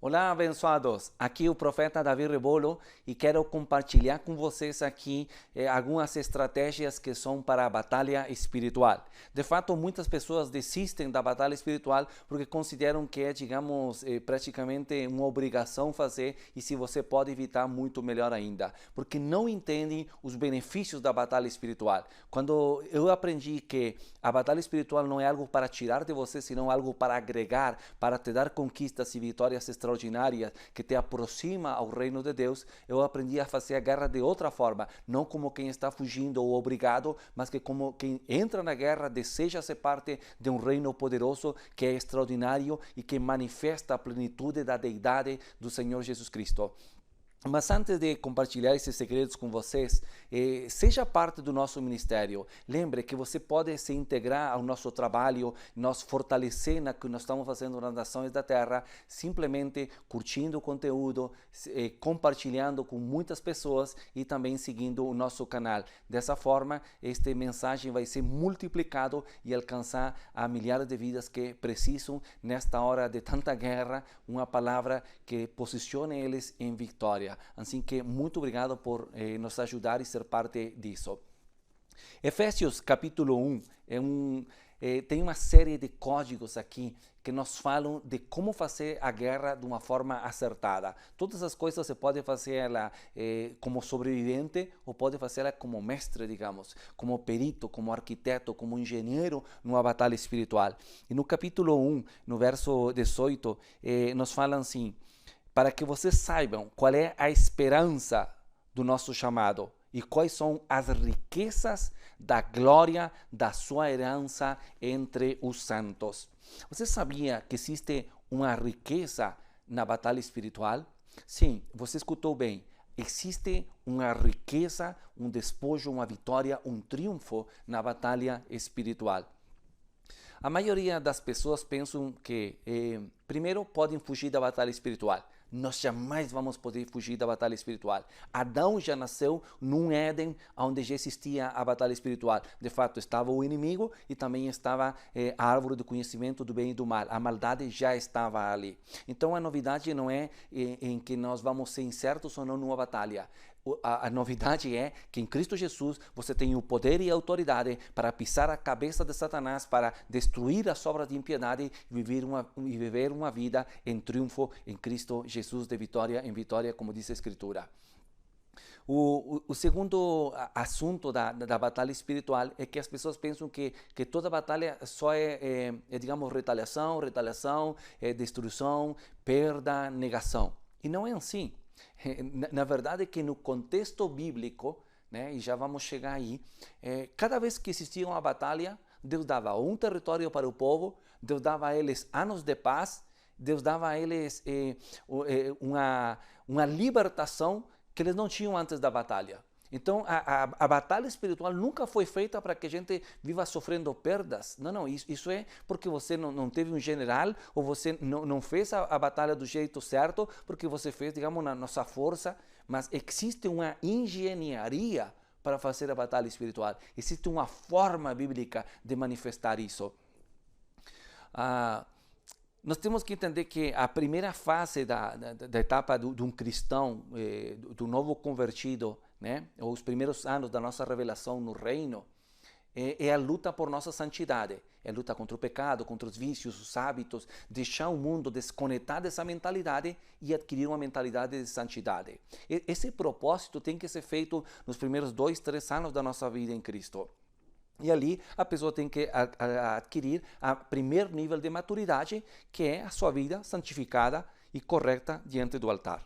Olá, abençoados. Aqui o profeta Davi Rebolo e quero compartilhar com vocês aqui algumas estratégias que são para a batalha espiritual. De fato, muitas pessoas desistem da batalha espiritual porque consideram que é, digamos, praticamente uma obrigação fazer e se você pode evitar, muito melhor ainda. Porque não entendem os benefícios da batalha espiritual. Quando eu aprendi que a batalha espiritual não é algo para tirar de você, senão algo para agregar, para te dar conquistas e vitórias extraordinárias que te aproxima ao reino de Deus, eu aprendi a fazer a guerra de outra forma, não como quem está fugindo ou obrigado, mas que como quem entra na guerra deseja ser parte de um reino poderoso que é extraordinário e que manifesta a plenitude da deidade do Senhor Jesus Cristo. Mas antes de compartilhar esses segredos com vocês, seja parte do nosso ministério. Lembre que você pode se integrar ao nosso trabalho, nos fortalecer na que nós estamos fazendo nas nações da terra, simplesmente curtindo o conteúdo, compartilhando com muitas pessoas e também seguindo o nosso canal. Dessa forma, esta mensagem vai ser multiplicado e alcançar a milhares de vidas que precisam, nesta hora de tanta guerra, uma palavra que posicione eles em vitória. Assim que muito obrigado por nos ajudar e ser parte disso. Efésios capítulo 1 tem uma série de códigos aqui que nos falam de como fazer a guerra de uma forma acertada. Todas as coisas você pode fazer ela como sobrevivente ou pode fazer ela como mestre, digamos, como perito, como arquiteto, como engenheiro numa batalha espiritual. E no capítulo 1, no verso 18, nos falam assim: para que vocês saibam qual é a esperança do nosso chamado e quais são as riquezas da glória da sua herança entre os santos. Você sabia que existe uma riqueza na batalha espiritual? Sim, você escutou bem. Existe uma riqueza, um despojo, uma vitória, um triunfo na batalha espiritual. A maioria das pessoas pensam que, primeiro, podem fugir da batalha espiritual. Nós jamais vamos poder fugir da batalha espiritual. Adão já nasceu num Éden onde já existia a batalha espiritual. De fato, estava o inimigo e também estava a árvore do conhecimento do bem e do mal. A maldade já estava ali. Então a novidade não é em que nós vamos ser incertos ou não numa batalha. A novidade é que em Cristo Jesus você tem o poder e a autoridade para pisar a cabeça de Satanás, para destruir as obras de impiedade e viver uma vida em triunfo em Cristo Jesus, de vitória em vitória, como diz a Escritura. O segundo assunto da batalha espiritual é que as pessoas pensam que toda batalha só digamos, retaliação, destruição, perda, negação. E não é assim. Na verdade é que no contexto bíblico, né, e já vamos chegar aí, cada vez que existia uma batalha, Deus dava um território para o povo, Deus dava a eles anos de paz, Deus dava a eles uma libertação que eles não tinham antes da batalha. Então, a batalha espiritual nunca foi feita para que a gente viva sofrendo perdas. Não, isso é porque você não teve um general ou você não fez a batalha do jeito certo, porque você fez, digamos, na nossa força. Mas existe uma engenharia para fazer a batalha espiritual. Existe uma forma bíblica de manifestar isso. Nós temos que entender que a primeira fase da etapa de um cristão, do novo convertido, né, os primeiros anos da nossa revelação no reino, é a luta por nossa santidade. É a luta contra o pecado, contra os vícios, os hábitos, deixar o mundo desconectar dessa mentalidade e adquirir uma mentalidade de santidade. Esse propósito tem que ser feito nos primeiros 2, 3 anos da nossa vida em Cristo. E ali a pessoa tem que adquirir o primeiro nível de maturidade, que é a sua vida santificada e correta diante do altar.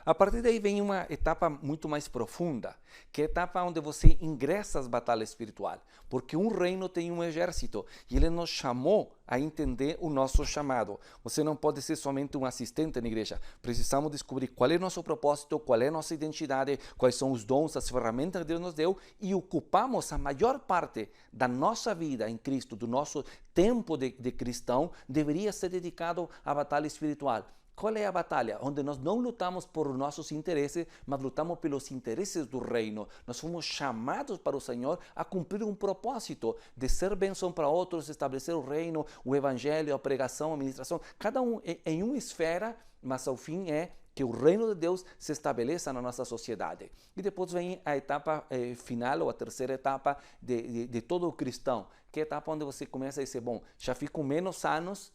A partir daí vem uma etapa muito mais profunda, que é a etapa onde você ingressa às batalhas espirituais, porque um reino tem um exército e ele nos chamou a entender o nosso chamado. Você não pode ser somente um assistente na igreja. Precisamos descobrir qual é o nosso propósito, qual é a nossa identidade, quais são os dons, as ferramentas que Deus nos deu e ocupamos a maior parte da nossa vida em Cristo, do nosso tempo de cristão, deveria ser dedicado à batalha espiritual. Qual é a batalha? Onde nós não lutamos por nossos interesses, mas lutamos pelos interesses do reino. Nós fomos chamados para o Senhor a cumprir um propósito de ser bênção para outros, estabelecer o reino, o evangelho, a pregação, a ministração, cada um em uma esfera, mas ao fim é que o reino de Deus se estabeleça na nossa sociedade. E depois vem a etapa final, ou a terceira etapa de todo o cristão, que é a etapa onde você começa a dizer, bom, já fico menos anos,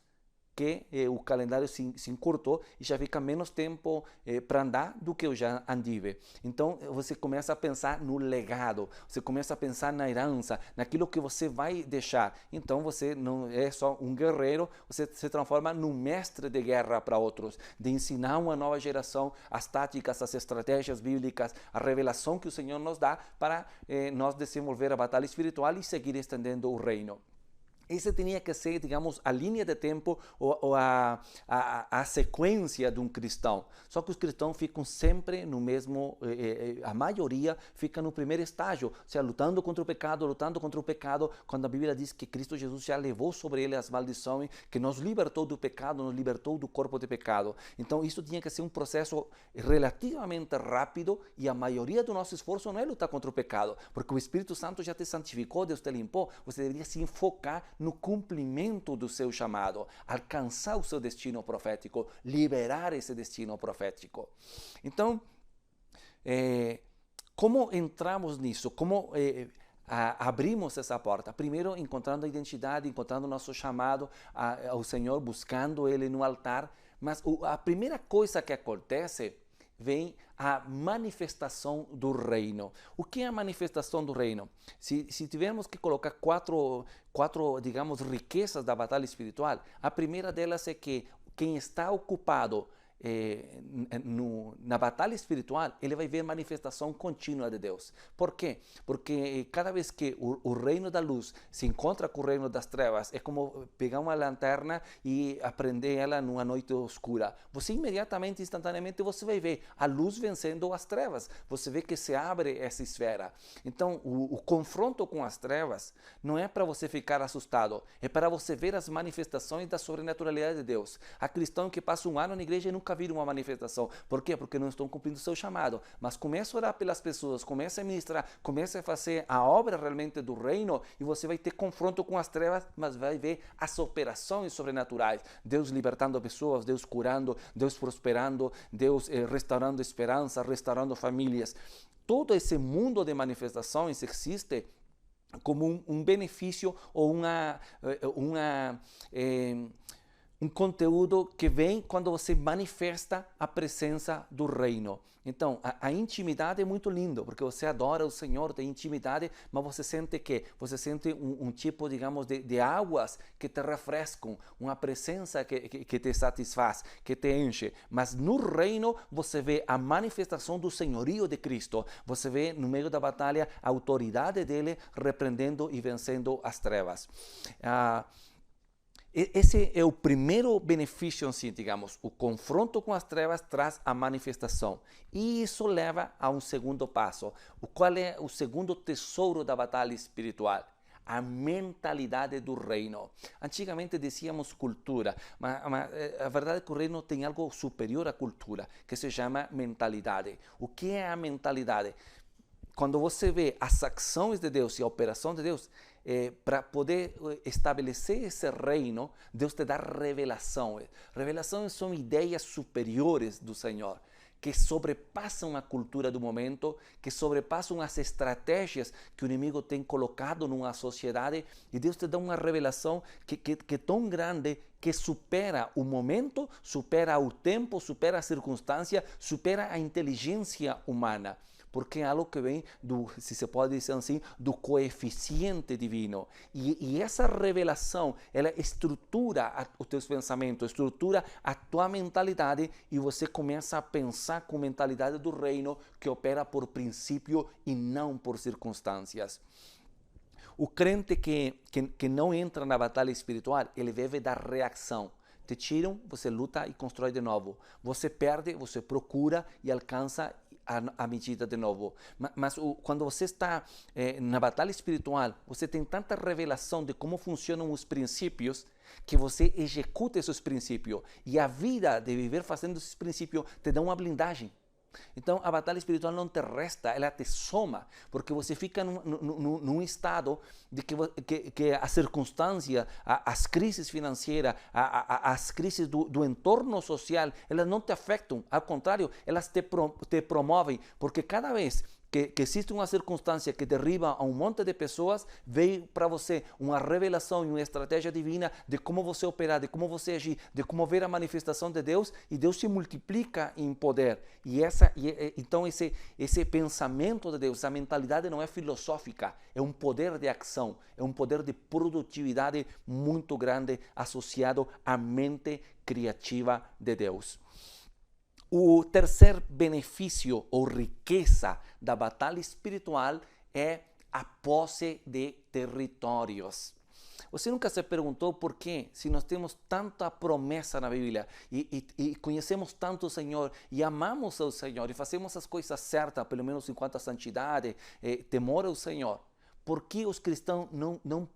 que o calendário se encurtou e já fica menos tempo para andar do que eu já andei. Então você começa a pensar no legado, você começa a pensar na herança, naquilo que você vai deixar. Então você não é só um guerreiro, você se transforma num mestre de guerra para outros, de ensinar uma nova geração as táticas, as estratégias bíblicas, a revelação que o Senhor nos dá para nós desenvolver a batalha espiritual e seguir estendendo o reino. Essa tinha que ser, digamos, a linha de tempo ou a sequência de um cristão. Só que os cristãos ficam sempre no mesmo, a maioria fica no primeiro estágio, ou seja, lutando contra o pecado, quando a Bíblia diz que Cristo Jesus já levou sobre ele as maldições, que nos libertou do pecado, nos libertou do corpo de pecado. Então isso tinha que ser um processo relativamente rápido e a maioria do nosso esforço não é lutar contra o pecado, porque o Espírito Santo já te santificou, Deus te limpou, você deveria se enfocar no cumprimento do seu chamado, alcançar o seu destino profético, liberar esse destino profético. Então, como entramos nisso? Como abrimos essa porta? Primeiro, encontrando a identidade, encontrando o nosso chamado ao Senhor, buscando Ele no altar. Mas a primeira coisa que acontece vem a manifestação do reino. O que é a manifestação do reino? Se tivermos que colocar quatro, digamos, riquezas da batalha espiritual, a primeira delas é que quem está ocupado na batalha espiritual, ele vai ver manifestação contínua de Deus. Por quê? Porque cada vez que o reino da luz se encontra com o reino das trevas, é como pegar uma lanterna e aprender ela numa noite escura. Você imediatamente, instantaneamente, você vai ver a luz vencendo as trevas. Você vê que se abre essa esfera. Então, o confronto com as trevas não é para você ficar assustado, é para você ver as manifestações da sobrenaturalidade de Deus. Há cristão que passa um ano na igreja e nunca viram uma manifestação. Por quê? Porque não estão cumprindo o seu chamado. Mas comece a orar pelas pessoas, comece a ministrar, comece a fazer a obra realmente do reino e você vai ter confronto com as trevas, mas vai ver as operações sobrenaturais. Deus libertando pessoas, Deus curando, Deus prosperando, Deus restaurando esperança, restaurando famílias. Todo esse mundo de manifestações existe como um benefício ou um conteúdo que vem quando você manifesta a presença do reino. Então, a intimidade é muito lindo, porque você adora o Senhor, tem intimidade, mas você sente que? Você sente um tipo, digamos, de águas que te refrescam, uma presença que te satisfaz, que te enche. Mas no reino, você vê a manifestação do senhorio de Cristo. Você vê, no meio da batalha, a autoridade dele repreendendo e vencendo as trevas. Esse é o primeiro benefício, assim, digamos, o confronto com as trevas traz a manifestação. E isso leva a um segundo passo. Qual é o segundo tesouro da batalha espiritual? A mentalidade do reino. Antigamente dizíamos cultura, mas a verdade é que o reino tem algo superior à cultura, que se chama mentalidade. O que é a mentalidade? Quando você vê as ações de Deus e a operação de Deus, para poder estabelecer esse reino, Deus te dá revelação. Revelações são ideias superiores do Senhor, que sobrepassam a cultura do momento, que sobrepassam as estratégias que o inimigo tem colocado numa sociedade, e Deus te dá uma revelação que é tão grande que supera o momento, supera o tempo, supera a circunstância, supera a inteligência humana. Porque é algo que vem se se pode dizer assim, do coeficiente divino. E essa revelação, ela estrutura os teus pensamentos, estrutura a tua mentalidade e você começa a pensar com mentalidade do reino que opera por princípio e não por circunstâncias. O crente que não entra na batalha espiritual, ele deve dar reação. Te tiram, você luta e constrói de novo. Você perde, você procura e alcança a medida de novo. Mas quando você está na batalha espiritual, você tem tanta revelação de como funcionam os princípios que você executa esses princípios. E a vida de viver fazendo esses princípios te dá uma blindagem. Então, a batalha espiritual não te resta, ela te soma, porque você fica num estado de que a circunstância, as crises financeiras, as crises do entorno social, elas não te afetam, ao contrário, elas te promovem, porque cada vez que existe uma circunstância que derriba a um monte de pessoas, veio para você uma revelação e uma estratégia divina de como você operar, de como você agir, de como ver a manifestação de Deus, e Deus se multiplica em poder. Então esse pensamento de Deus, essa mentalidade não é filosófica, é um poder de ação, é um poder de produtividade muito grande associado à mente criativa de Deus. O terceiro benefício ou riqueza da batalha espiritual é a posse de territórios. Você nunca se perguntou por que, se nós temos tanta promessa na Bíblia e conhecemos tanto o Senhor e amamos ao Senhor e fazemos as coisas certas, pelo menos enquanto a santidade, temor ao Senhor, por que os cristãos não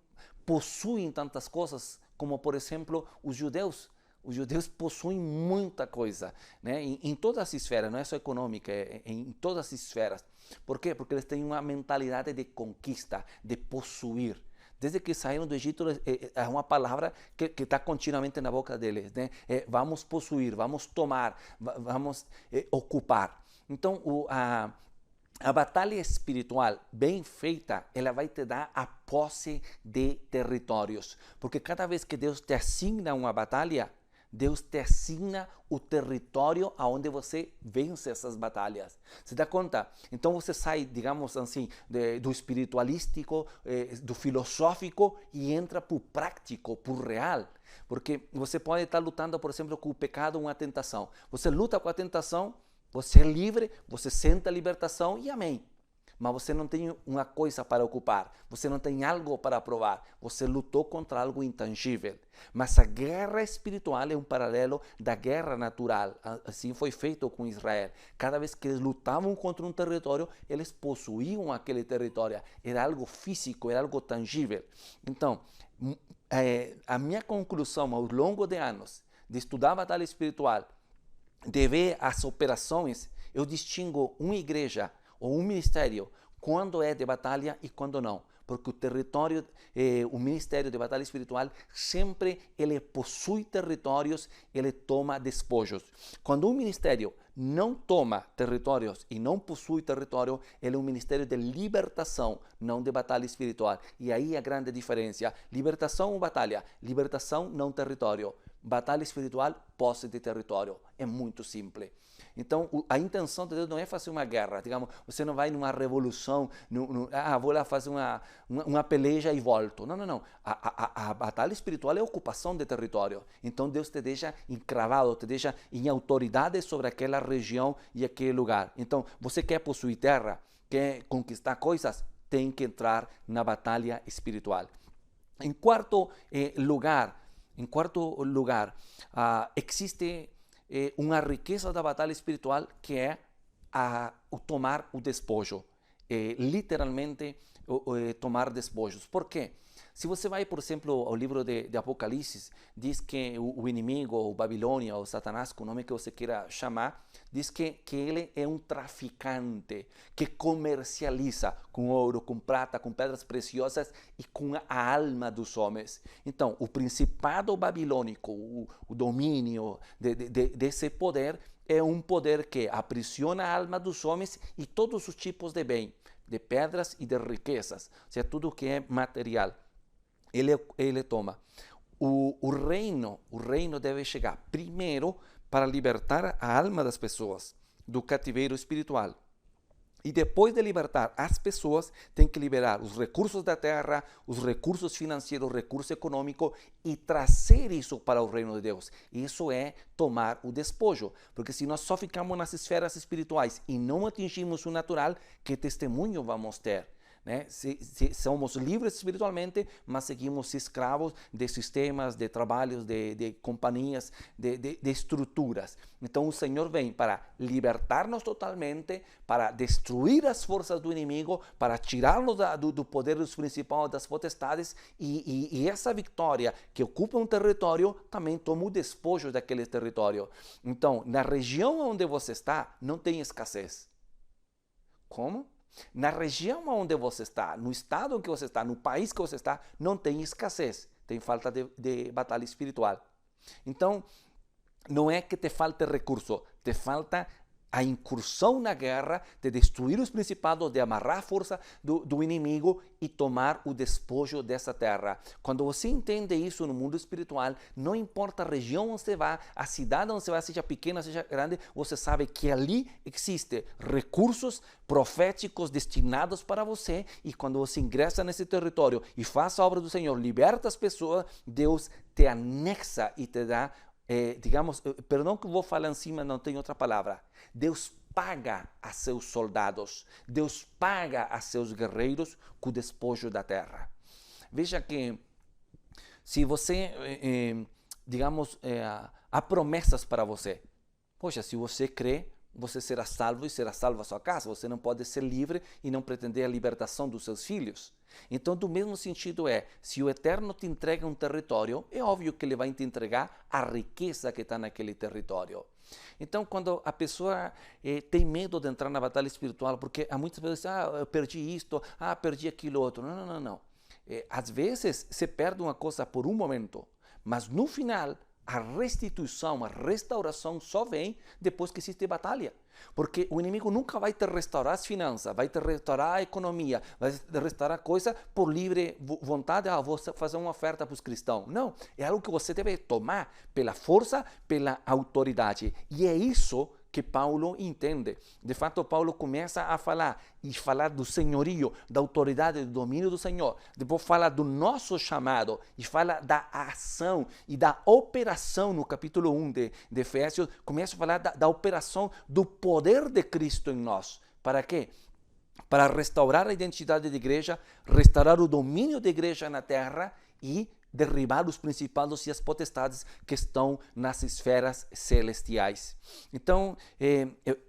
possuem tantas coisas como, por exemplo, os judeus? Os judeus possuem muita coisa, né? Em todas as esferas, não é só econômica, em todas as esferas. Por quê? Porque eles têm uma mentalidade de conquista, de possuir. Desde que saíram do Egito, é uma palavra que está continuamente na boca deles, né? Vamos possuir, vamos tomar, vamos ocupar. Então, a batalha espiritual bem feita, ela vai te dar a posse de territórios. Porque cada vez que Deus te assigna uma batalha, Deus te assigna o território aonde você vence essas batalhas. Você dá conta? Então você sai, digamos assim, do espiritualístico, do filosófico e entra para o prático, para o real. Porque você pode estar lutando, por exemplo, com o pecado ou uma tentação. Você luta com a tentação, você é livre, você sente a libertação e amém. Mas você não tem uma coisa para ocupar, você não tem algo para provar, você lutou contra algo intangível. Mas a guerra espiritual é um paralelo da guerra natural, assim foi feito com Israel. Cada vez que eles lutavam contra um território, eles possuíam aquele território, era algo físico, era algo tangível. Então, a minha conclusão ao longo de anos de estudar a batalha espiritual, de ver as operações, eu distingo uma igreja ou um ministério, quando é de batalha e quando não. Porque o território, o ministério de batalha espiritual, sempre ele possui territórios, ele toma despojos. Quando um ministério não toma territórios e não possui território, ele é um ministério de libertação, não de batalha espiritual. E aí a grande diferença. Libertação ou batalha? Libertação, não território. Batalha espiritual, posse de território. É muito simples. Então, a intenção de Deus não é fazer uma guerra. Digamos, você não vai numa revolução, vou lá fazer uma peleja e volto. Não, não, não. A batalha espiritual é a ocupação de território. Então, Deus te deixa encravado, te deixa em autoridade sobre aquela região e aquele lugar. Então, você quer possuir terra, quer conquistar coisas, tem que entrar na batalha espiritual. Em quarto lugar, existe uma riqueza da batalha espiritual que é o tomar o despojo. Literalmente, tomar despojos. Por quê? Se você vai, por exemplo, ao livro de Apocalipse, diz que o inimigo, o Babilônia, ou Satanás, com o nome que você queira chamar, diz que ele é um traficante que comercializa com ouro, com prata, com pedras preciosas e com a alma dos homens. Então, o principado babilônico, o domínio desse poder, é um poder que aprisiona a alma dos homens e todos os tipos de bem, de pedras e de riquezas, ou seja, tudo que é material. Ele toma. O reino deve chegar primeiro para libertar a alma das pessoas do cativeiro espiritual. E depois de libertar as pessoas, tem que liberar os recursos da terra, os recursos financeiros, o recurso econômico e trazer isso para o reino de Deus. Isso é tomar o despojo. Porque se nós só ficamos nas esferas espirituais e não atingimos o natural, que testemunho vamos ter? né? Somos livres espiritualmente, mas seguimos escravos de sistemas, de trabalhos, de companhias, de estruturas. Então o Senhor vem para libertar-nos totalmente, para destruir as forças do inimigo, para tirar-nos do poder dos principais, das potestades, e essa vitória que ocupa um território também toma o despojo daquele território. Então, na região onde você está, não tem escassez. Como? Na região onde você está, no estado em que você está, no país que você está, não tem escassez, tem falta de batalha espiritual. Então, não é que te falte recurso, te falta a incursão na guerra, de destruir os principados, de amarrar a força do inimigo e tomar o despojo dessa terra. Quando você entende isso no mundo espiritual, não importa a região onde você vai, a cidade onde você vai, seja pequena, seja grande, você sabe que ali existem recursos proféticos destinados para você, e quando você ingressa nesse território e faz a obra do Senhor, liberta as pessoas, Deus te anexa e te dá, perdão que vou falar em cima, não tem outra palavra. Deus paga a seus soldados, Deus paga a seus guerreiros com o despojo da terra. Veja que se você, há promessas para você. Poxa, se você crê, você será salvo e será salvo a sua casa. Você não pode ser livre e não pretender a libertação dos seus filhos. Então, do mesmo sentido se o Eterno te entrega um território, é óbvio que ele vai te entregar a riqueza que está naquele território. Então, quando a pessoa tem medo de entrar na batalha espiritual, porque há muitas vezes, eu perdi isto, perdi aquilo outro. Não. Às vezes, se perde uma coisa por um momento, mas no final, a restituição, a restauração só vem depois que existe batalha. Porque o inimigo nunca vai te restaurar as finanças, vai te restaurar a economia, vai te restaurar coisa por livre vontade. Vou fazer uma oferta para os cristãos. Não, é algo que você deve tomar pela força, pela autoridade. E é isso que Paulo entende. De fato, Paulo começa a falar do senhorio, da autoridade, do domínio do Senhor. Depois fala do nosso chamado e fala da ação e da operação no capítulo 1 de Efésios. Começa a falar da operação do poder de Cristo em nós. Para quê? Para restaurar a identidade da igreja, restaurar o domínio da igreja na terra e derribar os principados e as potestades que estão nas esferas celestiais. Então,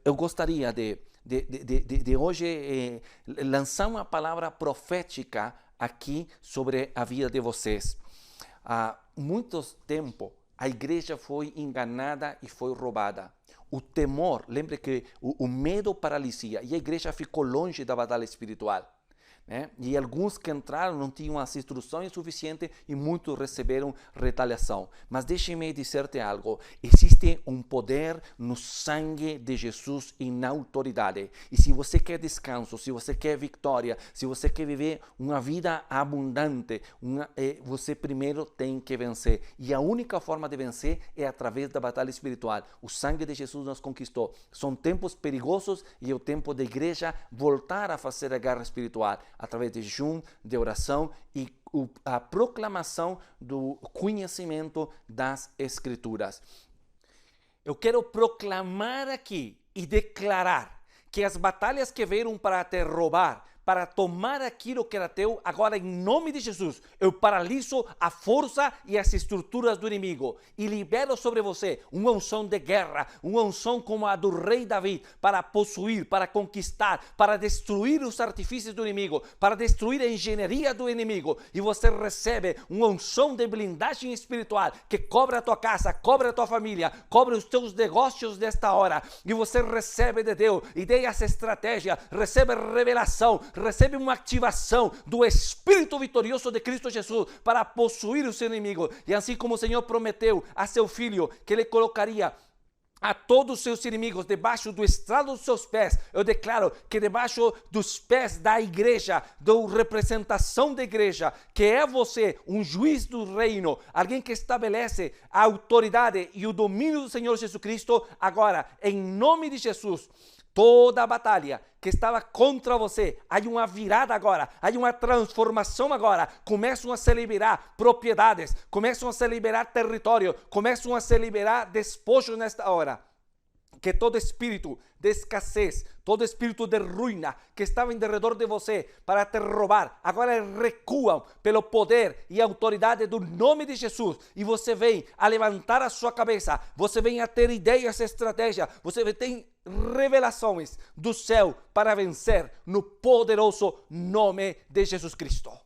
eu gostaria de hoje lançar uma palavra profética aqui sobre a vida de vocês. Há muito tempo, a igreja foi enganada e foi roubada. O temor, lembre que o medo paralisia, e a igreja ficou longe da batalha espiritual. E alguns que entraram não tinham as instruções suficientes e muitos receberam retaliação. Mas deixe-me dizer-te algo: existe um poder no sangue de Jesus e na autoridade. E se você quer descanso, se você quer vitória, se você quer viver uma vida abundante, você primeiro tem que vencer. E a única forma de vencer é através da batalha espiritual. O sangue de Jesus nos conquistou. São tempos perigosos e é o tempo da igreja voltar a fazer a guerra espiritual, através de jejum, de oração e a proclamação do conhecimento das Escrituras. Eu quero proclamar aqui e declarar que as batalhas que vieram para te roubar, para tomar aquilo que era teu, agora em nome de Jesus, eu paraliso a força e as estruturas do inimigo e libero sobre você uma unção de guerra, uma unção como a do rei Davi, para possuir, para conquistar, para destruir os artifícios do inimigo, para destruir a engenharia do inimigo. E você recebe uma unção de blindagem espiritual que cobre a tua casa, cobre a tua família, cobre os teus negócios desta hora. E você recebe de Deus ideias, estratégias, recebe revelação, recebe uma ativação do Espírito vitorioso de Cristo Jesus para possuir o seu inimigo. E assim como o Senhor prometeu a seu filho que ele colocaria a todos os seus inimigos debaixo do estrado dos seus pés, eu declaro que debaixo dos pés da igreja, da representação da igreja, que é você, um juiz do reino, alguém que estabelece a autoridade e o domínio do Senhor Jesus Cristo, agora, em nome de Jesus, toda a batalha que estava contra você, há uma virada agora, há uma transformação agora. Começam a se liberar propriedades, começam a se liberar território, começam a se liberar despojos nesta hora. que todo espírito de escassez, todo espírito de ruína que estava em derredor de você para te roubar, agora recuam pelo poder e autoridade do nome de Jesus, e você vem a levantar a sua cabeça, você vem a ter ideias, estratégia, você tem revelações do céu para vencer no poderoso nome de Jesus Cristo.